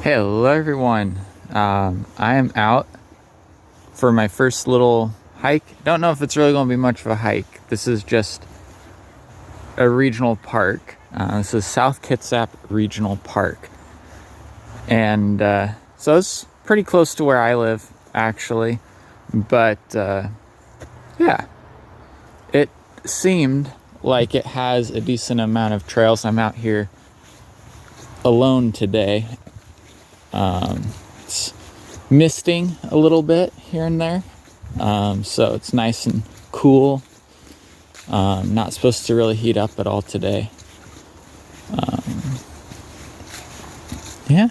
Hello everyone. I am out for my first little hike. Don't know if it's really going to be much of a hike. This is just a regional park. This is South Kitsap Regional Park. And so it's pretty close to where I live, actually. But yeah, it seemed like it has a decent amount of trails. I'm out here alone today. It's misting a little bit here and there, so it's nice and cool. Not supposed to really heat up at all today. Yeah,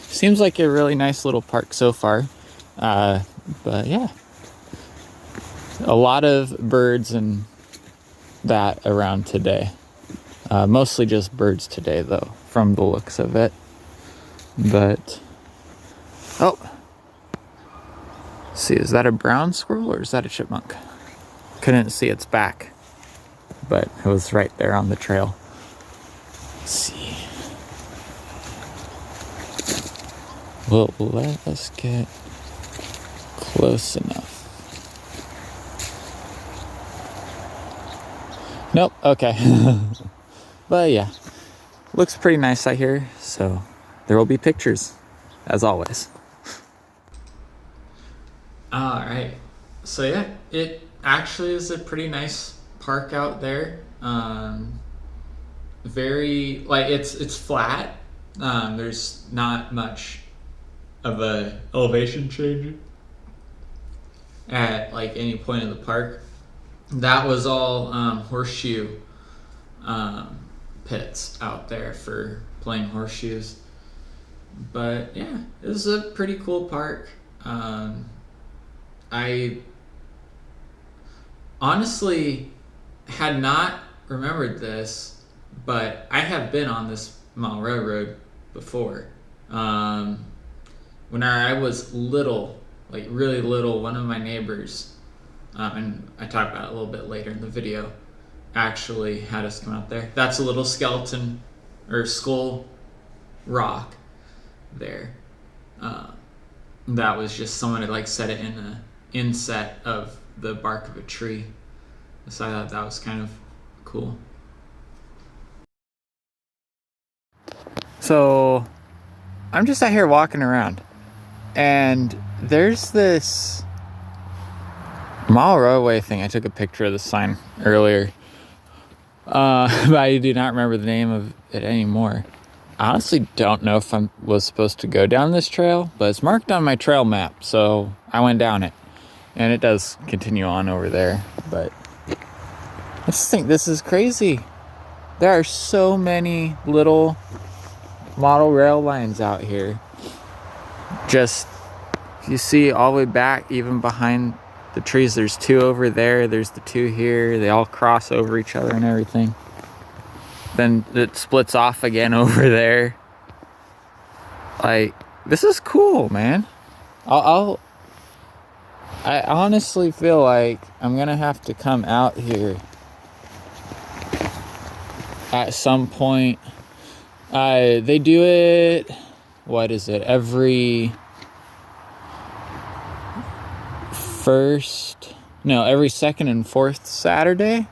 seems like a really nice little park so far. But yeah, a lot of birds and that around today. Mostly just birds today, though, from the looks of it. But oh, see, is that a brown squirrel or is that a chipmunk? Couldn't see its back, but it was right there on the trail. Let's see. Well, let us get close enough. Nope, okay. But yeah, looks pretty nice out here, so there will be pictures, as always. Alright, so yeah, it actually is a pretty nice park out there. Very, like, it's flat. There's not much of a elevation change at like any point in the park. That was all horseshoe pits out there for playing horseshoes. But yeah, it was a pretty cool park. I honestly had not remembered this, but I have been on this mile railroad before. When I was little, like really little, one of my neighbors, and I talk about it a little bit later in the video, actually had us come out there. That's a little skeleton or skull rock there. That was just someone had like set it in a inset of the bark of a tree. So I thought that was kind of cool. So I'm just out here walking around, and there's this mile railway thing. I took a picture of the sign earlier, but I do not remember the name of it anymore. I honestly don't know if I was supposed to go down this trail, but it's marked on my trail map, so I went down it. And it does continue on over there, but I just think this is crazy. There are so many little model rail lines out here. Just, you see all the way back, even behind the trees, there's two over there, there's the two here, they all cross over each other and everything. Then it splits off again over there. Like, this is cool, man. I honestly feel like I'm gonna have to come out here at some point. They do it, what is it, every second and fourth Saturday.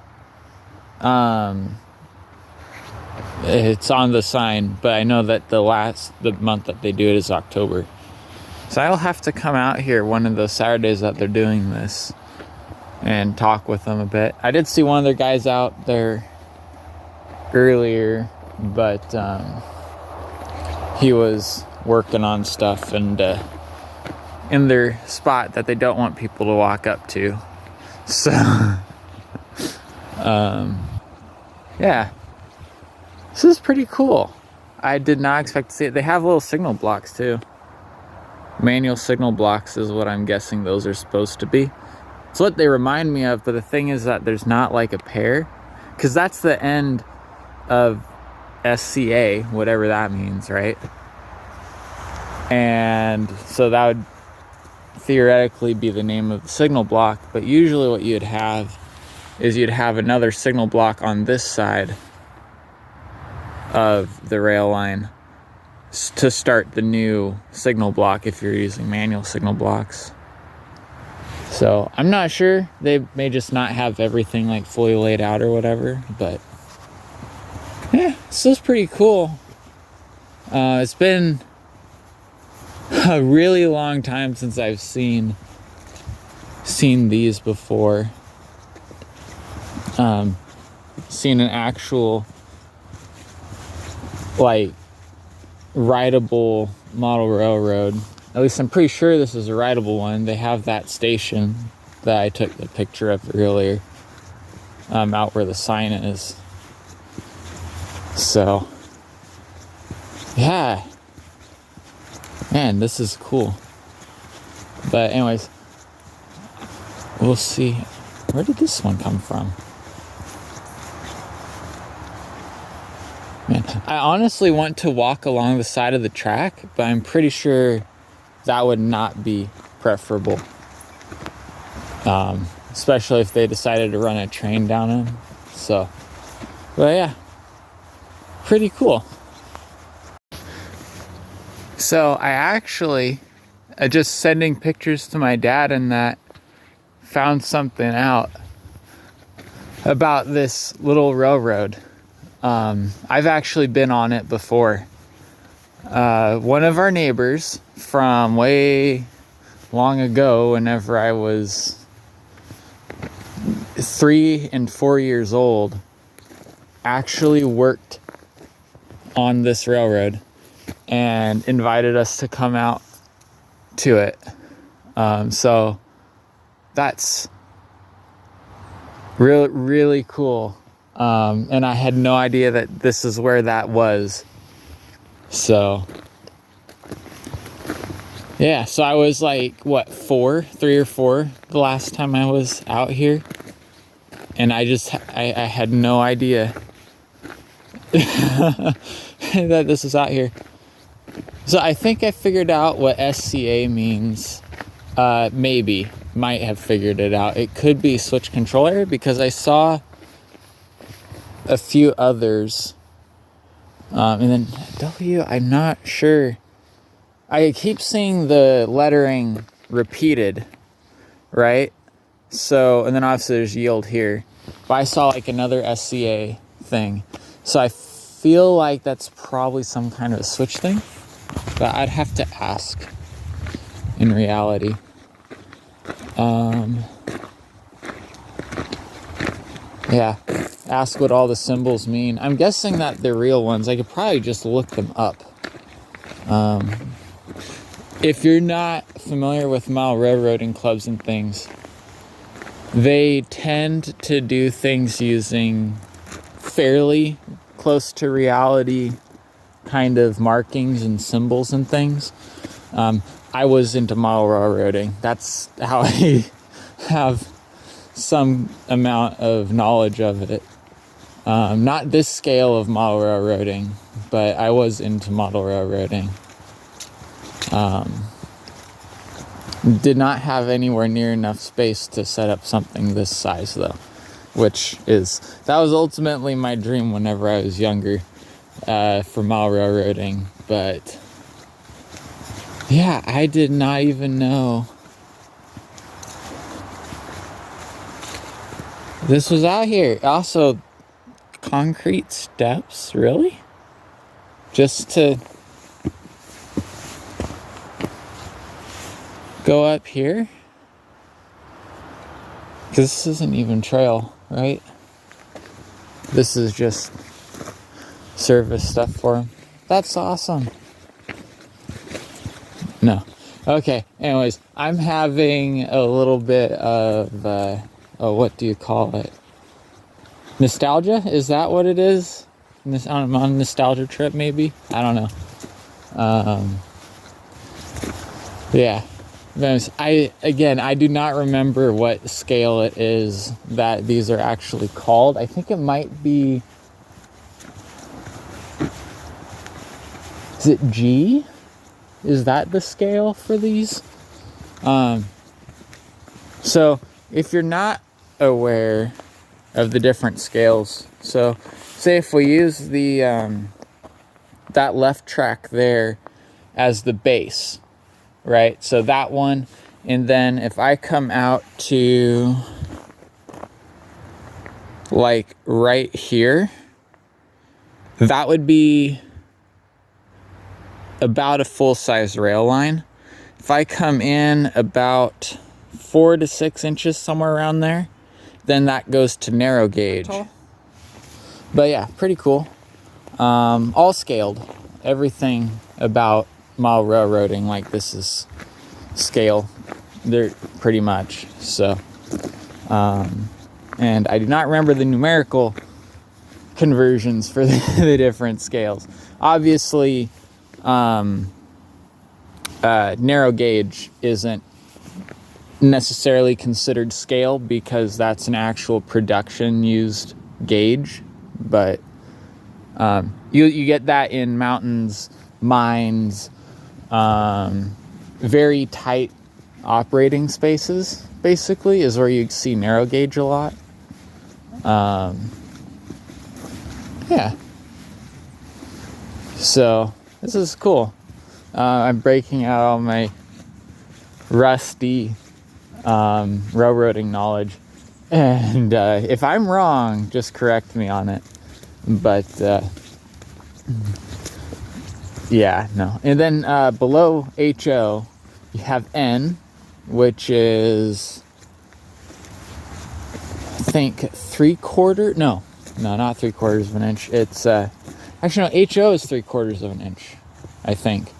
It's on the sign, but I know that the month that they do it is October. So I'll have to come out here one of those Saturdays that they're doing this and talk with them a bit. I did see one of their guys out there earlier, but he was working on stuff and in their spot that they don't want people to walk up to. So, yeah, this is pretty cool. I did not expect to see it. They have little signal blocks too. Manual signal blocks is what I'm guessing those are supposed to be. It's what they remind me of, but the thing is that there's not like a pair, because that's the end of SCA, whatever that means, right? And so that would theoretically be the name of the signal block, but usually what you'd have is you'd have another signal block on this side of the rail line, to start the new signal block if you're using manual signal blocks. So I'm not sure. They may just not have everything like fully laid out or whatever, but yeah, this is pretty cool. It's been a really long time since I've seen these before. Seen an actual like rideable model railroad. At least I'm pretty sure this is a rideable one. They have that station that I took the picture of earlier, out where the sign is. So yeah, man, this is cool. But anyways, we'll see. Where did this one come from? Man, I honestly want to walk along the side of the track, but I'm pretty sure that would not be preferable. Especially if they decided to run a train down them. So, but yeah, pretty cool. So I actually, just sending pictures to my dad and that, found something out about this little railroad. I've actually been on it before. One of our neighbors from way long ago, whenever I was 3 and 4 years old, actually worked on this railroad and invited us to come out to it. So that's really cool. And I had no idea that this is where that was. So yeah, so I was like, what, 3 or 4 the last time I was out here. And I had no idea that this was out here. So I think I figured out what SCA means. Might have figured it out. It could be switch controller, because I saw a few others. And then W, I'm not sure. I keep seeing the lettering repeated, right? So, and then obviously there's yield here. But I saw like another SCA thing. So I feel like that's probably some kind of a switch thing. But I'd have to ask in reality. Yeah, ask what all the symbols mean. I'm guessing that they're real ones. I could probably just look them up. If you're not familiar with mile railroading clubs and things, they tend to do things using fairly close to reality kind of markings and symbols and things. I was into model railroading. That's how I have some amount of knowledge of it. Not this scale of model railroading, but I was into model railroading. Did not have anywhere near enough space to set up something this size though, that was ultimately my dream whenever I was younger, for model railroading. But yeah, I did not even know this was out here. Also, concrete steps, really? Just to go up here? Because this isn't even trail, right? This is just service stuff for them. That's awesome. No. Okay, anyways, I'm having a little bit of, what do you call it? Nostalgia? Is that what it is? I'm on a nostalgia trip, maybe? I don't know. Yeah. I do not remember what scale it is that these are actually called. I think it might be... Is it G? Is that the scale for these? So if you're not aware of the different scales, so say if we use the that left track there as the base, right? So that one, and then if I come out to like right here, that would be about a full-size rail line. If I come in about 4 to 6 inches, somewhere around there, then that goes to narrow gauge. But yeah, pretty cool. All scaled. Everything about model railroading like this is scale. They're pretty much. So, and I do not remember the numerical conversions for the different scales. Obviously, narrow gauge isn't necessarily considered scale because that's an actual production used gauge, but you get that in mountains, mines, very tight operating spaces, basically, is where you see narrow gauge a lot. Yeah. So, this is cool. I'm breaking out all my rusty railroading knowledge. And if I'm wrong, just correct me on it. But, yeah, no. And then below HO, you have N, which is, I think, 3/4. No, not 3/4 of an inch. It's, actually, no, HO is 3/4 of an inch, I think.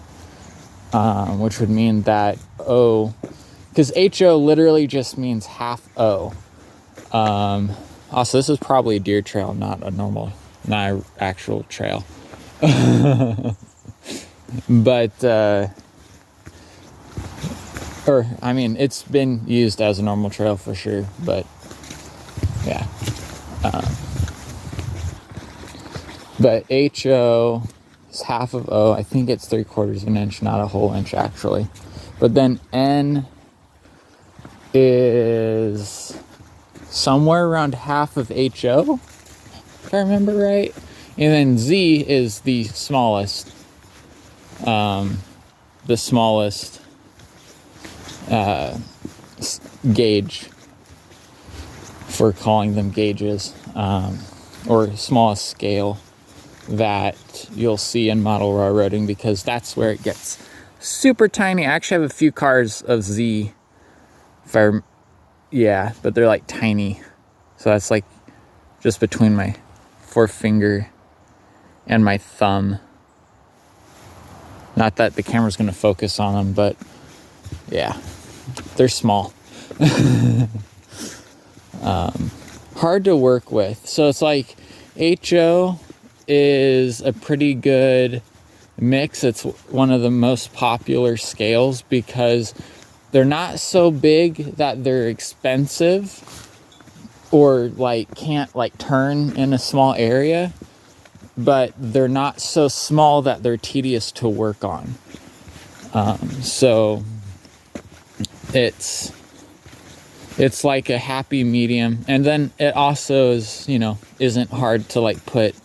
Which would mean that O, because HO literally just means half O. Also, this is probably a deer trail, not an actual trail. But, or, I mean, it's been used as a normal trail for sure, but, yeah. But HO is half of O. I think it's 3/4 of an inch, not a whole inch, actually. But then N is somewhere around half of HO, if I remember right. And then Z is the smallest. Gauge, for calling them gauges, or smallest scale that you'll see in model railroading, because that's where it gets super tiny. I actually have a few cars of Z, but they're like tiny. So that's like just between my forefinger and my thumb. Not that the camera's going to focus on them, but yeah, they're small. Hard to work with. So it's like HO is a pretty good mix. It's one of the most popular scales because they're not so big that they're expensive or like can't like turn in a small area, but they're not so small that they're tedious to work on. So it's like a happy medium. And then it also is, isn't hard to like put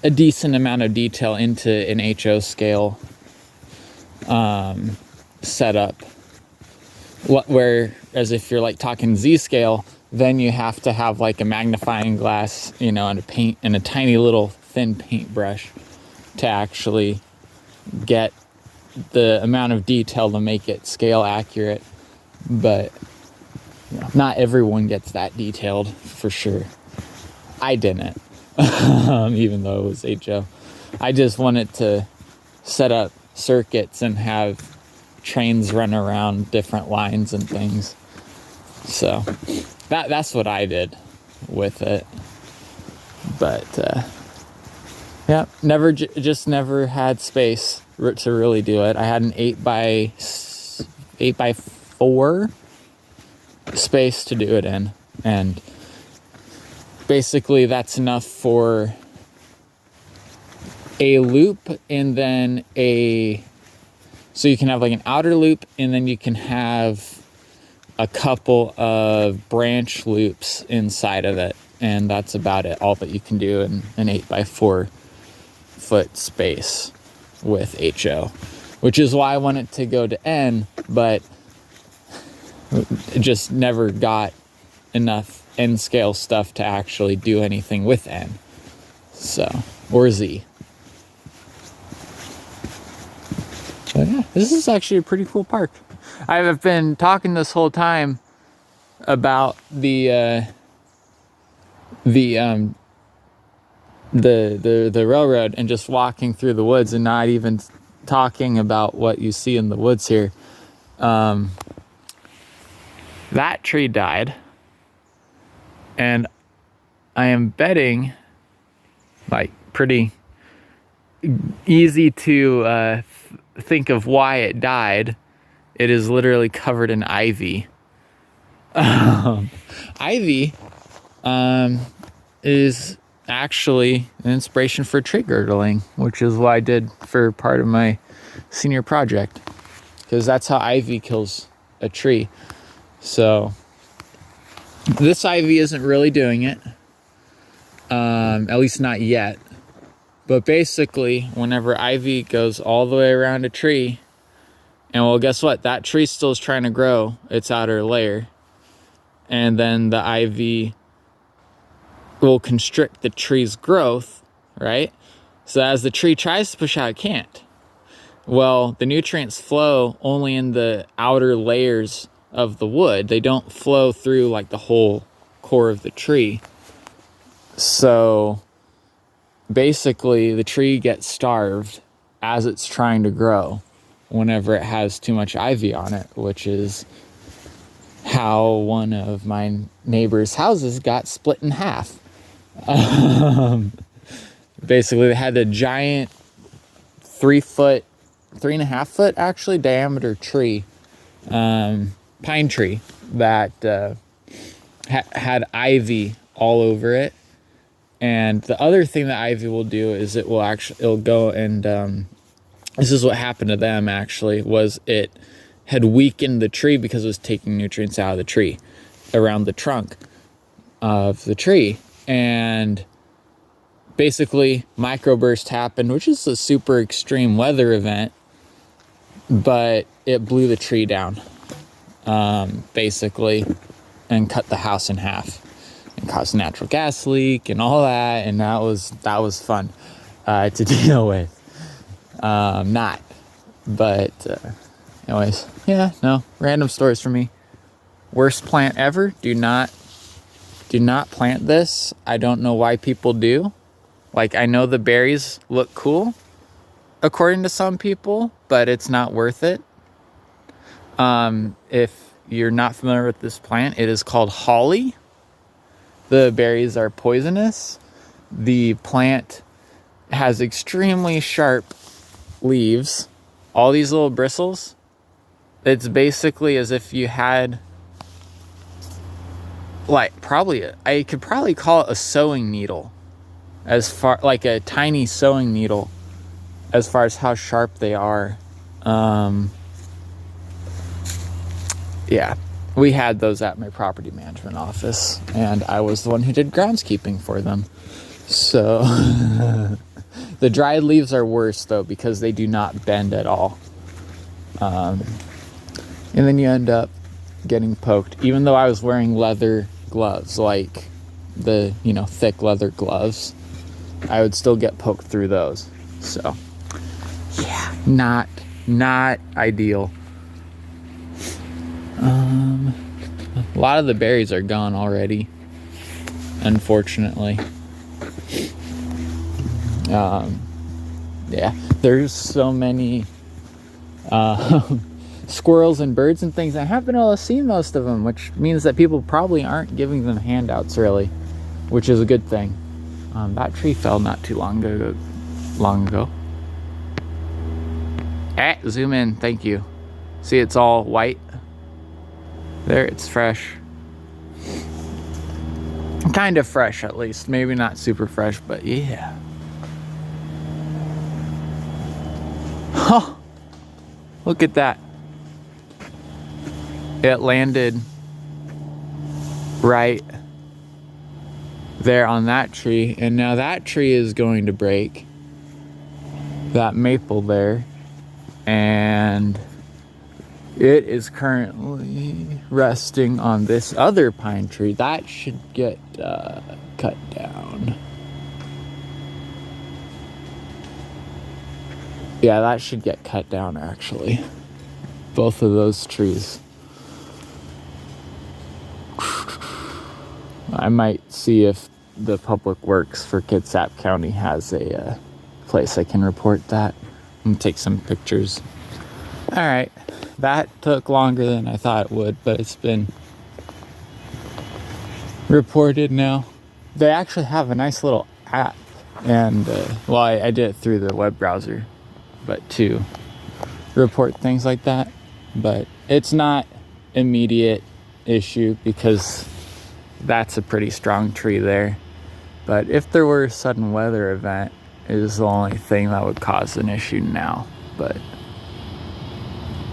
a decent amount of detail into an HO scale setup. Whereas if you're like talking Z scale, then you have to have like a magnifying glass, and a tiny little thin paintbrush to actually get the amount of detail to make it scale accurate. But not everyone gets that detailed, for sure. I didn't, even though it was HO. I just wanted to set up circuits and have trains run around different lines and things. So that's what I did with it. But never had space to really do it. I had an 8x4 space to do it in, and basically that's enough for a loop, and then so you can have like an outer loop, and then you can have a couple of branch loops inside of it, and that's about it. All that you can do in an 8x4 8-foot space with HO, which is why I want it to go to N, but it just never got enough N scale stuff to actually do anything with N. So, or Z. But yeah, this is actually a pretty cool park. I've been talking this whole time about the railroad and just walking through the woods and not even talking about what you see in the woods here. That tree died, and I am betting, like, pretty easy to think of why it died. It is literally covered in ivy. Ivy is actually an inspiration for tree girdling, which is what I did for part of my senior project, because that's how ivy kills a tree. So this ivy isn't really doing it, at least not yet. But basically, whenever ivy goes all the way around a tree, and well, guess what? That tree still is trying to grow its outer layer, and then the ivy will constrict the tree's growth, right? So as the tree tries to push out, it can't. Well, the nutrients flow only in the outer layers of the wood. They don't flow through like the whole core of the tree. So basically the tree gets starved as it's trying to grow whenever it has too much ivy on it, which is how one of my neighbor's houses got split in half. Basically they had a giant 3.5 foot actually diameter tree, pine tree that had ivy all over it. And the other thing that ivy will do is it'll go and this is what happened to them actually, was it had weakened the tree because it was taking nutrients out of the tree around the trunk of the tree. And basically microburst happened, which is a super extreme weather event, but it blew the tree down, basically, and cut the house in half and caused a natural gas leak and all that. And that was fun to deal with. Not, but anyways, yeah, no, random stories for me. Worst plant ever. Do not plant this. I don't know why people do. Like, I know the berries look cool according to some people, but it's not worth it. If you're not familiar with this plant, it is called holly. The berries are poisonous. The plant has extremely sharp leaves, all these little bristles. It's basically as if you had, like, I could probably call it a sewing needle, like a tiny sewing needle, as far as how sharp they are. Yeah, we had those at my property management office, and I was the one who did groundskeeping for them. So the dried leaves are worse though, because they do not bend at all. And then you end up getting poked, even though I was wearing leather gloves, like the, thick leather gloves, I would still get poked through those. So yeah, not ideal. A lot of the berries are gone already, unfortunately. Yeah, there's so many squirrels and birds and things. I haven't been able to see most of them, which means that people probably aren't giving them handouts really, which is a good thing. That tree fell not too long ago. Zoom in, thank you. See, it's all white. There, it's fresh. Kind of fresh, at least. Maybe not super fresh, but yeah. Oh, look at that. It landed right there on that tree, and now that tree is going to break, that maple there, and it is currently resting on this other pine tree. That should get cut down. Yeah, that should get cut down actually. Both of those trees. I might see if the Public Works for Kitsap County has a place I can report that and take some pictures. All right, that took longer than I thought it would, but it's been reported now. They actually have a nice little app, and well, I did it through the web browser, but to report things like that. But it's not immediate issue because that's a pretty strong tree there. But if there were a sudden weather event, it is the only thing that would cause an issue now. But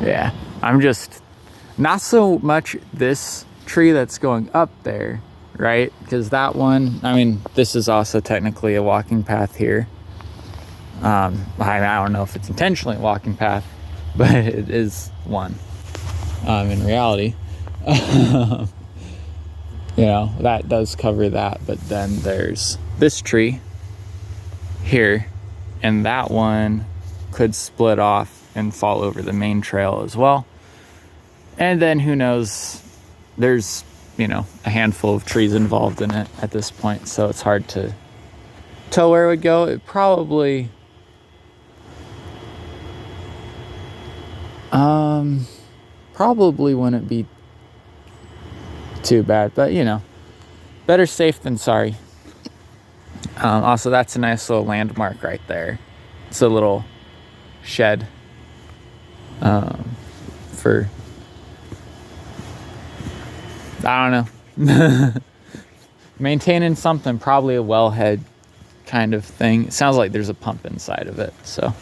yeah, I'm just not so much this tree that's going up there, right? Because that one, I mean, this is also technically a walking path here. I don't know if it's intentionally a walking path, but it is one in reality. You know, that does cover that, but then there's this tree here, and that one could split off and fall over the main trail as well. And then who knows, there's, you know, a handful of trees involved in it at this point, so it's hard to tell where it would go. It probably probably wouldn't be too bad, but you know, better safe than sorry. Also, that's a nice little landmark right there. It's a little shed for, I don't know, maintaining something, probably a wellhead kind of thing. It sounds like there's a pump inside of it, so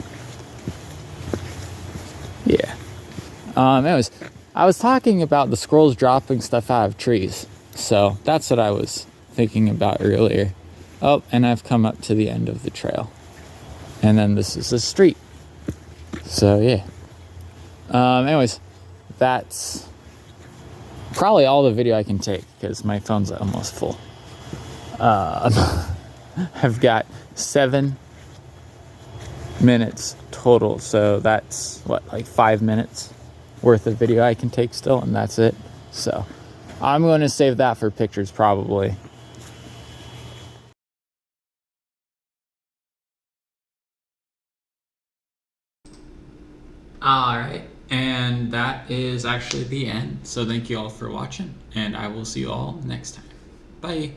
yeah. Anyways, I was talking about the squirrels dropping stuff out of trees, so that's what I was thinking about earlier. Oh, and I've come up to the end of the trail, and then this is the street. So yeah. Anyways, that's probably all the video I can take because my phone's almost full. I've got 7 minutes total, so that's what, like 5 minutes worth of video I can take still, and that's it. So I'm going to save that for pictures probably. All right, and that is actually the end. So thank you all for watching, and I will see you all next time. Bye.